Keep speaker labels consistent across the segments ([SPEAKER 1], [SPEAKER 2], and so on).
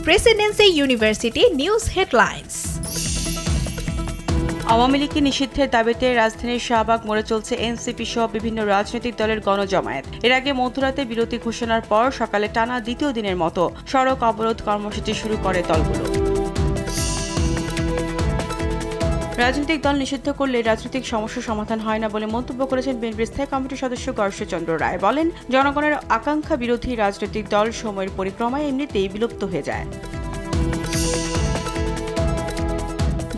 [SPEAKER 1] Presidency university news headlines.
[SPEAKER 2] Awami লীগকে নিষিদ্ধের দাবিতে রাজধানীর শাহবাগ মোড়ে চলছে এনসিপি সহ বিভিন্ন রাজনৈতিক দলের গণজমায়েত। এর আগে মধ্যরাতে বিরতি ঘোষণার পর সকালে টানা দ্বিতীয় দিনের মতো সড়ক অবরোধ কর্মসূচি শুরু করে দলগুলো। রাজনৈতিক দল নিষিদ্ধ করলে রাজনৈতিক সমস্যার সমাধান হয় না বলে মন্তব্য করেছেন বিএনপির স্থায়ী কমিটির সদস্য গর্ষচন্দ্র রায়। বলেন, জনগণের আকাঙ্ক্ষা বিরোধী রাজনৈতিক দল সময়ের পরিক্রমায় এমনিতেই বিলুপ্ত হয়ে যায়।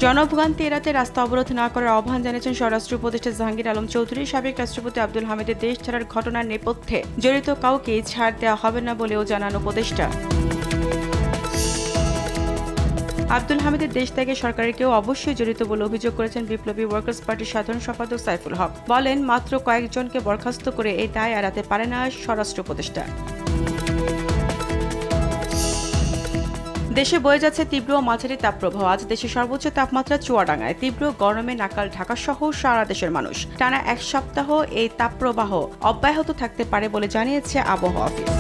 [SPEAKER 2] জনভোগান্তি এড়াতে রাস্তা অবরোধ না করার আহ্বান জানিয়েছেন স্বরাষ্ট্র উপদেষ্টা জাহাঙ্গীর আলম চৌধুরী। সাবেক রাষ্ট্রপতি আব্দুল হামিদের দেশ ছাড়ার ঘটনার নেপথ্যে জড়িত কাউকে ছাড় দেওয়া হবে না বলেও জানান উপদেষ্টা। আব্দুল হামিদের দেশ ত্যাগে সরকারের কেউ অবশ্যই জড়িত বলে অভিযোগ করেছেন বিপ্লবী ওয়ার্কার্স পার্টির সাধারণ সম্পাদক সাইফুল হক। বলেন, মাত্র কয়েকজনকে বরখাস্ত করে এই দায় এড়াতে পারে না স্বরাষ্ট্র উপদেষ্টা। দেশে বয়ে যাচ্ছে তীব্র ও মাঝারি তাপপ্রবাহ। আজ দেশের সর্বোচ্চ তাপমাত্রা চুয়াডাঙ্গায়। তীব্র গরমে নাকাল ঢাকা সহ সারা দেশের মানুষ। টানা এক সপ্তাহ এই তাপপ্রবাহ অব্যাহত থাকতে পারে বলে জানিয়েছে আবহাওয়া অফিস।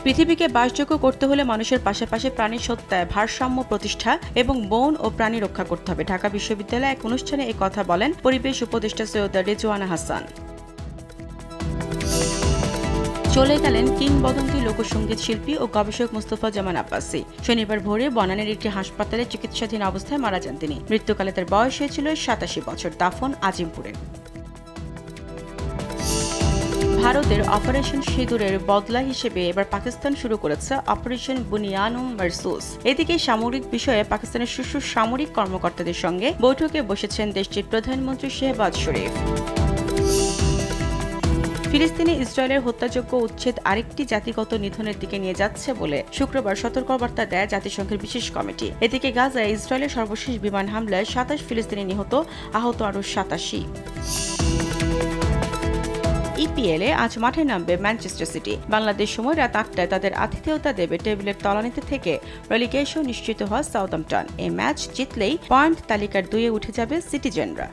[SPEAKER 2] পৃথিবীকে বাসযোগ্য করতে হলে মানুষের পাশাপাশি প্রাণী সত্তায় ভারসাম্য প্রতিষ্ঠা এবং বন ও প্রাণী রক্ষা করতে হবে। ঢাকা বিশ্ববিদ্যালয়ে এক অনুষ্ঠানে এই কথা বলেন পরিবেশ উপদেষ্টা সৈয়দা রেজওয়ানা হাসান। চলে গেলেন কিংবদন্তি লোকসঙ্গীত শিল্পী ও গবেষক মোস্তফা জামান আব্বাসী। শনিবার ভোরে বনানীর একটি হাসপাতালে চিকিৎসাধীন অবস্থায় মারা যান তিনি। মৃত্যুকালে তার বয়স হয়েছিল 87 বছর। দাফন আজিমপুরে। ভারতের অপারেশন সিঁদুরের বদলা হিসেবে এবার পাকিস্তান শুরু করেছে অপারেশন বুনিয়ানুম মারসুস। এদিকে সামরিক বিষয়ে পাকিস্তানের শীর্ষ সামরিক কর্মকর্তাদের সঙ্গে বৈঠকে বসেছেন দেশটির প্রধানমন্ত্রী শেহবাজ শরীফ। ফিলিস্তিনে ইসরায়েলের হত্যাযোগ্য উচ্ছেদ আরেকটি জাতিগত নিধনের দিকে নিয়ে যাচ্ছে বলে শুক্রবার সতর্কবার্তা দেয় জাতিসংঘের বিশেষ কমিটি। এদিকে গাজায় ইসরায়েলের সর্বশেষ বিমান হামলায় 27 ফিলিস্তিনি নিহত, আহত আরও 87। ইপিএলে আজ মাঠে নামবে ম্যানচেস্টার সিটি। বাংলাদেশ সময় রাত 8টায় তাদের আতিথেয়তা দেবে টেবিলের তলানিতে থেকে রেলিগেশন নিশ্চিত হওয়া সাউদাম্পটন। এই ম্যাচ জিতলেই পয়েন্ট তালিকার 2-এ উঠে যাবে সিটিজেনরা।